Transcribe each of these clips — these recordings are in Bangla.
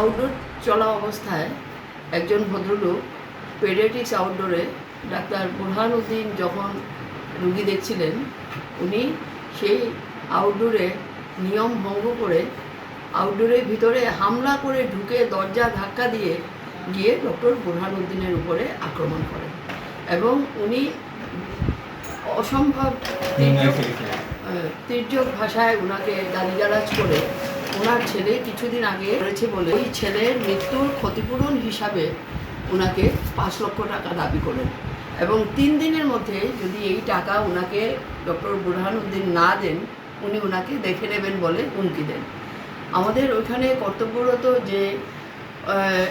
আউটডোর চলা অবস্থায় একজন ভদ্রলোক পেডিয়াট্রিক্স আউটডোরে ডাক্তার বুরহান উদ্দিন যখন রুগী দেখছিলেন, উনি সেই আউটডোরে নিয়ম ভঙ্গ করে আউটডোরের ভিতরে হামলা করে ঢুকে দরজা ধাক্কা দিয়ে গিয়ে ডক্টর বুরহান উদ্দিনের উপরে আক্রমণ করেন এবং উনি অসম্ভব তির্যক ভাষায় ওনাকে গালিগালাজ করে ওনার ছেলে কিছুদিন আগে করেছে বলে ওই ছেলের মৃত্যুর ক্ষতিপূরণ হিসাবে ওনাকে 5 লক্ষ টাকা দাবি করেন এবং 3 দিনের মধ্যে যদি এই টাকা ওনাকে ডক্টর বুরহান উদ্দিন না দেন উনি ওনাকে দেখে নেবেন বলে হুমকি দেন। আমাদের ওইখানে কর্তব্যরত যে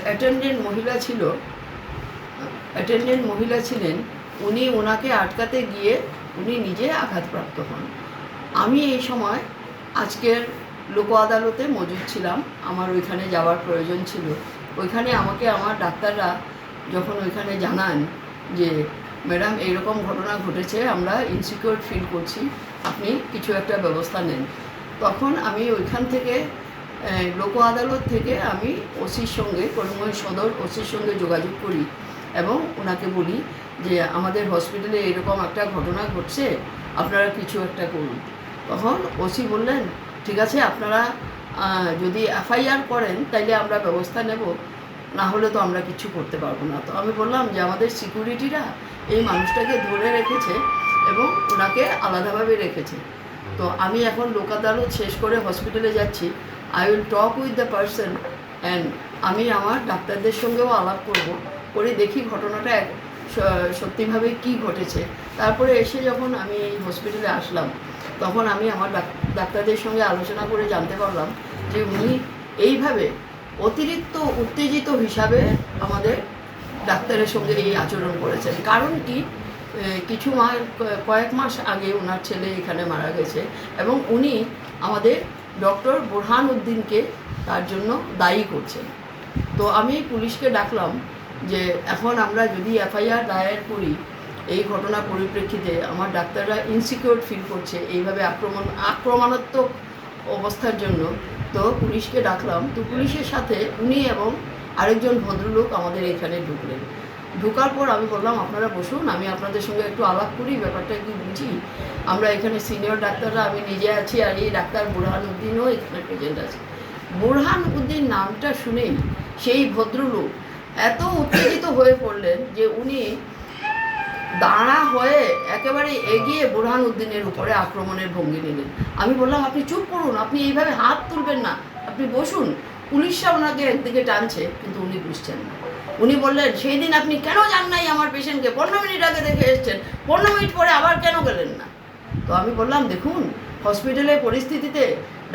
অ্যাটেন্ডেন্ট মহিলা ছিলেন, উনি ওনাকে আটকাতে গিয়ে উনি নিজে আঘাতপ্রাপ্ত হন। আমি এই সময় আজকের লোক আদালতে মজুদ ছিলাম, আমার ওইখানে যাওয়ার প্রয়োজন ছিল। ওইখানে আমাকে আমার ডাক্তাররা যখন ওইখানে জানান যে ম্যাডাম এইরকম ঘটনা ঘটেছে, আমরা ইনসিকিউর ফিল করছি, আপনি কিছু একটা ব্যবস্থা নেন, তখন আমি ওইখান থেকে লোক আদালত থেকে আমি ওসির সঙ্গে, করিমগঞ্জ সদর ওসির সঙ্গে যোগাযোগ করি এবং ওনাকে বলি যে আমাদের হসপিটালে এরকম একটা ঘটনা ঘটছে, আপনারা কিছু একটা করুন। তখন ওসি বললেন ঠিক আছে, আপনারা যদি এফআইআর করেন তাইলে আমরা ব্যবস্থা নেব, না হলে তো আমরা কিছু করতে পারবো না। তো আমি বললাম যে আমাদের সিকিউরিটিরা এই মানুষটাকে ধরে রেখেছে এবং ওনাকে আলাদাভাবে রেখেছে, তো আমি এখন লোক আদালত শেষ করে হসপিটালে যাচ্ছি, I will talk with the person and আমি আমার ডাক্তারদের সঙ্গেও আলাপ করে দেখি ঘটনাটা সত্যিভাবে কি ঘটেছে। তারপরে এসে যখন আমি এই হসপিটালে আসলাম তখন আমি আমার ডাক্তারদের সঙ্গে আলোচনা করে জানতে পারলাম যে উনি এইভাবে অতিরিক্ত উত্তেজিত হিসাবে আমাদের ডাক্তারের সঙ্গে এই আচরণ করেছেন। কারণ কি, কয়েক মাস আগে ওনার ছেলে এখানে মারা গেছে এবং উনি আমাদের ডক্টর বুরহান উদ্দিনকে তার জন্য দায়ী করছেন। তো আমি পুলিশকে ডাকলাম যে এখন আমরা যদি এফআইআর দায়ের করি এই ঘটনার পরিপ্রেক্ষিতে আমার ডাক্তাররা ইনসিকিউর ফিল করছে এইভাবে আক্রমণাত্মক অবস্থার জন্য, তো পুলিশকে ডাকলাম। তো পুলিশের সাথে উনি এবং আরেকজন ভদ্রলোক আমাদের এখানে ঢুকলেন। ঢোকার পর আমি বললাম আপনারা বসুন, আমি আপনাদের সঙ্গে একটু আলাপ করি, ব্যাপারটা একটু বুঝি। আমরা এখানে সিনিয়র ডাক্তাররা, আমি নিজে আছি আর এই ডাক্তার বুরহান উদ্দিনও এখানে প্রেজেন্ট আছে। বুরহান উদ্দিন নামটা শুনেই সেই ভদ্রলোক এত উত্তেজিত হয়ে পড়লেন যে উনি দাঁড়া হয়ে একেবারে এগিয়ে বুরহান উদ্দিনের উপরে আক্রমণের ভঙ্গি নিলেন। আমি বললাম আপনি চুপ করুন, আপনি এইভাবে হাত তুলবেন না, আপনি বসুন। পুলিশরা ওনাকে একদিকে টানছে কিন্তু উনি বুঝছেন না। উনি বললেন সেই দিন আপনি কেন যান নাই আমার পেশেন্টকে, 15 মিনিট আগে দেখে এসছেন, 15 মিনিট পরে আবার কেন গেলেন না? তো আমি বললাম দেখুন হসপিটালের পরিস্থিতিতে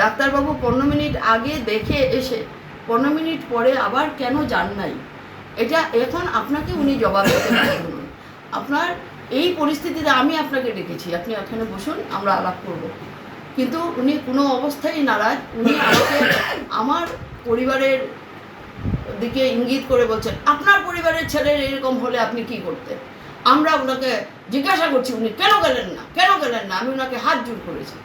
ডাক্তারবাবু 15 মিনিট আগে দেখে এসে 15 মিনিট পরে আবার কেন যান নাই, এটা এখন আপনাকে উনি জবাব দিতে পারেন। আপনার এই পরিস্থিতিতে আমি আপনাকে ডেকেছি, আপনি এখানে বসুন, আমরা আলাপ করব। কিন্তু উনি কোনো অবস্থায় নারাজ। উনি আমাকে আমার পরিবারের দিকে ইঙ্গিত করে বলছেন আপনার পরিবারের ছেলের এরকম হলে আপনি কি করতেন। আমরা ওনাকে জিজ্ঞাসা করছি উনি কেন গেলেন না। আমি ওনাকে হাত জোর করেছি।